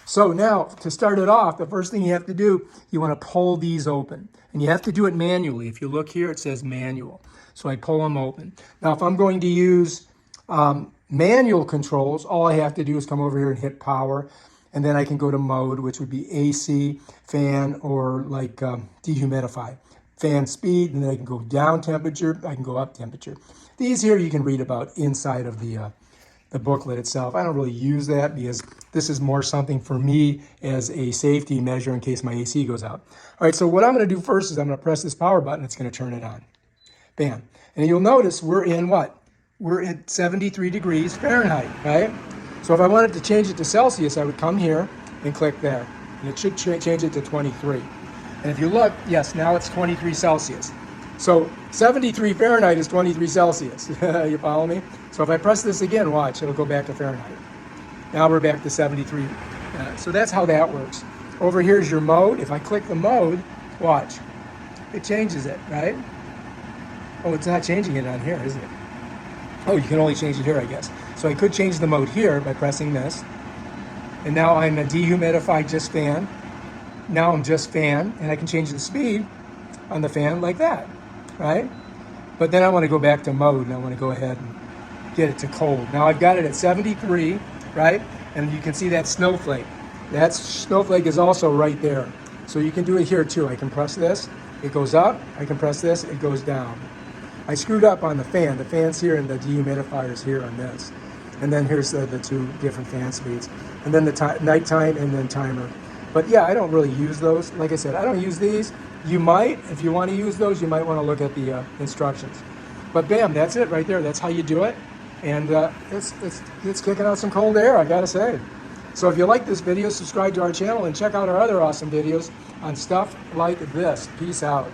So now, to start it off, the first thing you have to do, you want to pull these open. And you have to do it manually. If you look here, it says manual. So I pull them open. Now, if I'm going to use manual controls, all I have to do is come over here and hit power. And then I can go to mode, which would be AC, fan, or like dehumidify. Fan speed, and then I can go down temperature, I can go up temperature. These here you can read about inside of the booklet itself. I don't really use that because this is more something for me as a safety measure in case my AC goes out. All right, so what I'm going to do first is I'm going to press this power button. It's going to turn it on. Bam. And you'll notice we're in what? We're at 73 degrees Fahrenheit, right? So if I wanted to change it to Celsius, I would come here and click there. And it should change it to 23. And if you look, yes, now it's 23 Celsius. So 73 Fahrenheit is 23 Celsius. You follow me? So if I press this again, watch, it'll go back to Fahrenheit. Now we're back to 73. So that's how that works. Over here is your mode. If I click the mode, watch, it changes it, right? Oh, it's not changing it on here, is it? Oh, you can only change it here, I guess. So I could change the mode here by pressing this. And now I'm a dehumidified just fan. Now I'm just fan, and I can change the speed on the fan like that, right? But then I want to go back to mode, and I want to go ahead and get it to cold. Now I've got it at 73, right? And you can see that snowflake. That snowflake is also right there. So you can do it here too. I can press this, it goes up. I can press this, it goes down. I screwed up on the fan. The fan's here and the dehumidifier's here on this. And then here's the two different fan speeds. And then the nighttime and then timer. But yeah, I don't really use those. Like I said, I don't use these. You might, if you want to use those, you might want to look at the instructions. But bam, that's it right there. That's how you do it. And it's kicking out some cold air, I gotta say. So if you like this video, subscribe to our channel and check out our other awesome videos on stuff like this. Peace out.